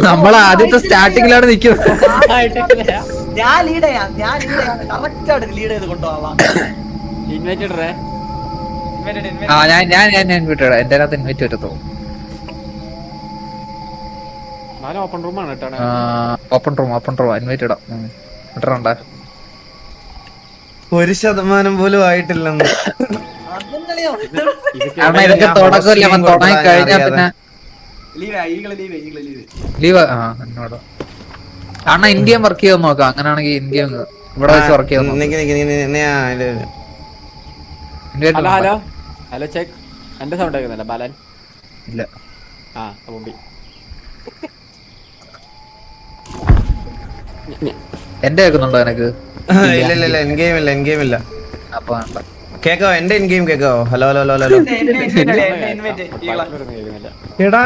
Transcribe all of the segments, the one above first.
നമ്മൾ ആദ്യത്തെ സ്റ്റാർട്ടിങ്ങിലാണ് നിൽക്കുന്നത്. ഞാൻ ലീഡ് ചെയ്യാം കറക്റ്റ് ആയിട്ട് ലീഡ് ചെയ്ത് കൊണ്ടുപോവാം. ഞാൻ ഇൻവൈറ്റ് ഇടാം. എന്റെ അകത്ത് ഇൻവൈറ്റ് വരത്തോ? ഓപ്പൺ റൂം ആണ് കേട്ടോ. ഓപ്പൺ റൂം ഇൻവൈറ്റ് ഇടാം. ഇടണ്ട. 1% പോലും ആയിട്ടില്ലെന്ന്. കാരണം ഇതൊക്കെ തുടക്കമില്ല. തുടങ്ങി കഴിഞ്ഞാൽ പിന്നെ ലീവ്. എന്നോട് കാരണം ഇന്ത്യൻ വർക്ക് ചെയ്യാൻ നോക്കാം. അങ്ങനെയാണെങ്കിൽ ഇന്ത്യ ഇവിടെ വെച്ച് വർക്ക് ചെയ്യാൻ. Hello hello check. എന്റെ സൗണ്ട് കേൾക്കുന്നില്ല ബാലൻ? ഇല്ല. എന്റെ കേൾക്കുന്നുണ്ടോ എനക്ക്? ഇല്ല എൻഗെയിം ഇല്ല. അപ്പൊ വേണ്ട. കേക്കാവോ? എന്റെ ഇൻഗെയിം കേക്കാവോ? ഹലോ എടാ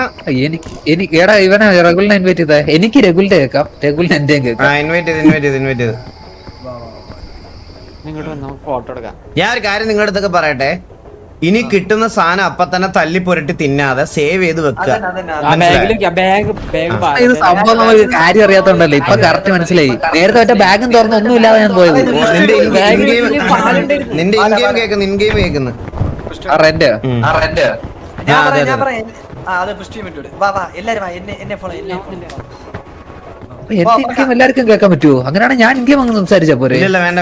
എടാ ഇവനെ റെഗുലിനെ ഇൻവൈറ്റ് ചെയ്താ. എനിക്ക് റെഗുലിന്റെ കേൾക്കാം, റെഗുലിന് എന്റെയും കേൾക്കാം. ഇൻവൈറ്റ് ചെയ്ത് ഞാൻ ഒരു കാര്യം നിങ്ങളുടെ അടുത്തൊക്കെ പറയട്ടെ. ഇനി കിട്ടുന്ന സാധനം അപ്പൊ തന്നെ തല്ലി പുരട്ടി തിന്നാതെ സേവ് ചെയ്ത് വെക്കുക. ഇത് സംഭവം നമുക്ക് കാര്യം അറിയാത്തോണ്ടല്ലേ ഇപ്പൊ കറക്റ്റ് മനസ്സിലായി. നേരത്തെ മറ്റേ ബാഗും തുറന്ന് ഒന്നും ഇല്ലാതെ ഞാൻ പോയത്. നിന്റെ ഇൻഗെയിം കേക്കുന്നു. റെന്റ് എല്ലാവർക്കും കേൾക്കാൻ പറ്റുമോ? അങ്ങനെയാണ് ഞാൻ ഇൻഗെയിം അങ്ങ് സംസാരിച്ച പോരെ? ഇല്ല വേണ്ട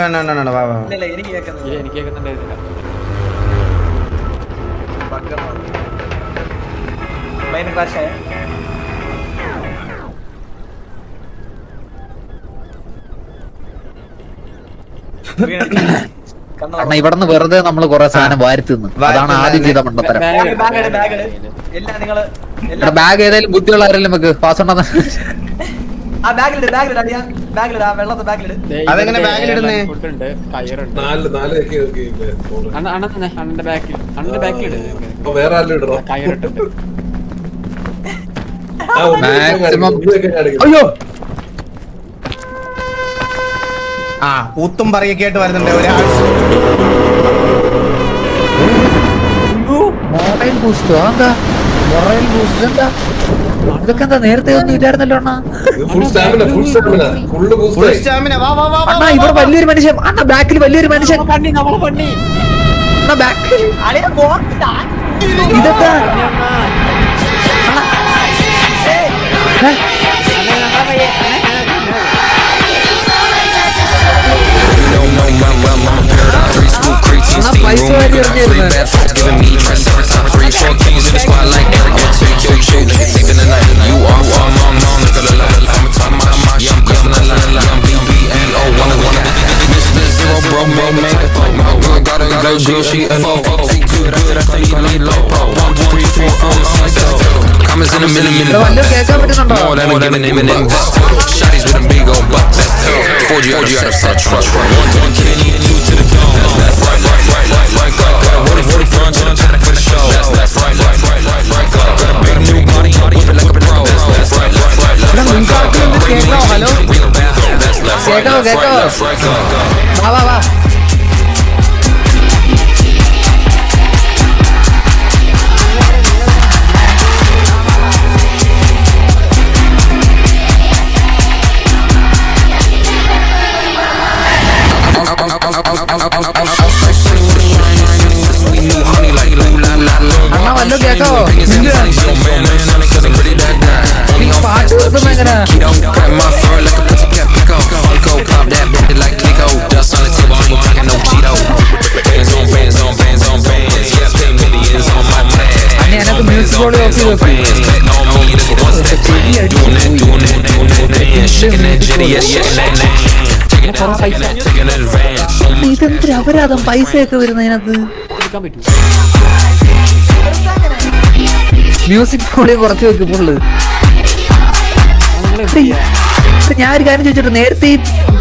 കാരണം ഇവിടുന്ന് വെറുതെ നമ്മള് കൊറേ സാധനം വാരി തിന്നു. അതാണ് ആദ്യം ചെയ്ത മണ്ടത്തരം. ബാഗ് ഏതായാലും ബുദ്ധിയുള്ള ആരെങ്കിലും നമുക്ക് പാസ് ഉണ്ടെന്ന്. അതെങ്ങനെ ബാഗിലിടുന്നേ? അയ്യോ ഊത്തും പറയൊക്കെ ആയിട്ട് വരുന്നുണ്ട് ഒരാൾ. മൊറൈൽ ബൂസ്റ്റോ? എന്താ മൊറൈൽ ബൂസ്റ്റ്? എന്താ ഇതൊക്കെ? എന്താ നേരത്തെ ഒന്നും ഇല്ലായിരുന്നല്ലോ അണ്ണാ. അണ്ണാ ഇവിടെ വലിയൊരു മനുഷ്യൻ. അണ്ണാ ബാക്കിൽ വലിയൊരു മനുഷ്യൻ. ഇതൊക്കെ പൈസ വാരി എറിഞ്ഞിരുന്നു. വല്ലതും കേൾക്കാൻ പറ്റുന്നുണ്ടോ? കേട്ടോ വാ അണ്ണാ വല്ലോ കേക്കാവോ? പാട്ട് കേൾക്കുന്ന എങ്ങനെ? എനക്ക് മ്യൂസിക് ബോർഡ് ഇതെന്തൊരു അപരാധം. പൈസയൊക്കെ വരുന്നതിനകത്ത് മ്യൂസിക് ബോർഡ് കുറച്ച് വെക്കും ഫുള്ള്. ഞാൻ ഒരു കാര്യം ചോദിച്ചിട്ട് നേരത്തെ ഈ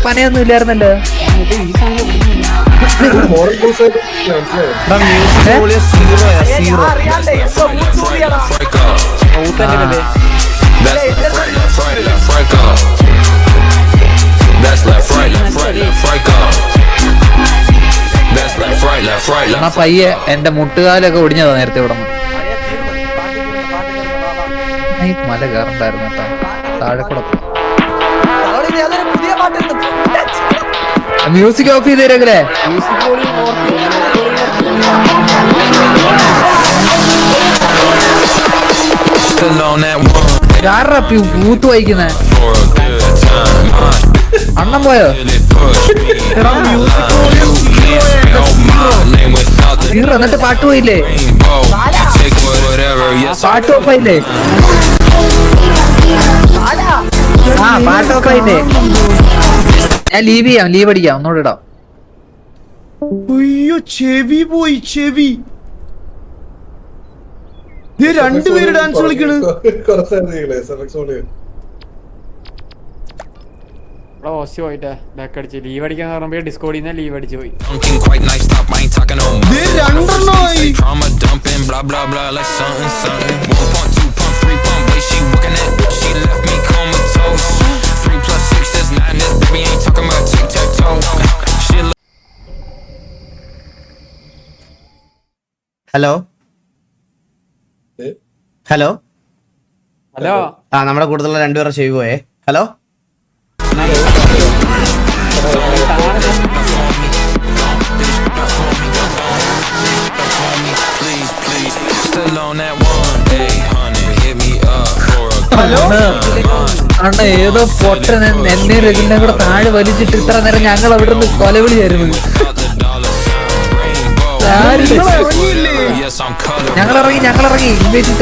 പനയൊന്നും ഇല്ലായിരുന്നല്ലോ. പയ്യെ എന്റെ മുട്ടുകാലൊക്കെ ഒടിഞ്ഞതാ നേരത്തെ ഇവിടെ. ഈ മല കയറണ്ടായിരുന്നു കേട്ടോ. താഴെ കൂടെ തവള ഇനി അതൊരു പുതിയ പാട്ടുണ്ട്. മ്യൂസിക് ഓഫ് ചെയ്ത് തരുമല്ലേ? മ്യൂസിക് വോളിയം ഓർത്ത് Still on that one ആരാ പൂത്ത് വായിക്കുന്നേ? for a good time. അണ്ണം പോയോ? Really push me. You can't spell my name without the hero എന്നിട്ട് പാട്ട് പോയില്ലേ? rainbow. Take whatever, yes, പാട്ട് ഓഫായില്ലേ? ആ പാട്ട് ഓഫായില്ലേ? ഞാൻ ലീവ് ചെയ്യാം, ലീവ് അടിക്കാം, ഒന്നുകൂടെ ഇടാം. അയ്യോ ചെവി പോയി ചെവി. രണ്ടുപേര് ഡാൻസ് കളിക്കണ്. ഓസ്യം പോയിട്ട് ബാക്ക് അടിച്ച് ലീവ് അടിക്കാൻ പറയുമ്പോ ഡിസ്കോഡിൽ നിന്ന് ലീവ് അടിച്ച് പോയി. Dunking quite nice, stop, I ain't talking no more. ദേ രണ്ടെണ്ണമായി. Say trauma dumping, blah blah blah, like something something. 1 pump, 2 pump, 3 pump, way she working it, she left me comatose. 3 + 6 is madness, baby ain't talking about tic-tac-toe. She hello hello hello ആ നമ്മുടെ കൂടുതലുള്ള രണ്ടുപേരുടെ ചെവി പോയേ. Hello please, please, still on that 1-800, hit me up for a അണ്ണ ഏതോ പൊട്ടൻ എന്നെ രജിനെ കൂടെ താഴെ വലിച്ചിട്ട് ഇത്ര നേരം ഞങ്ങൾ അവിടെ നിന്ന് കൊലവിളിയായിരുന്നു. without the dollar sign rainbow. Yes, I'm colorblind. ഞങ്ങളിറങ്ങി ഇൻവൈറ്റ്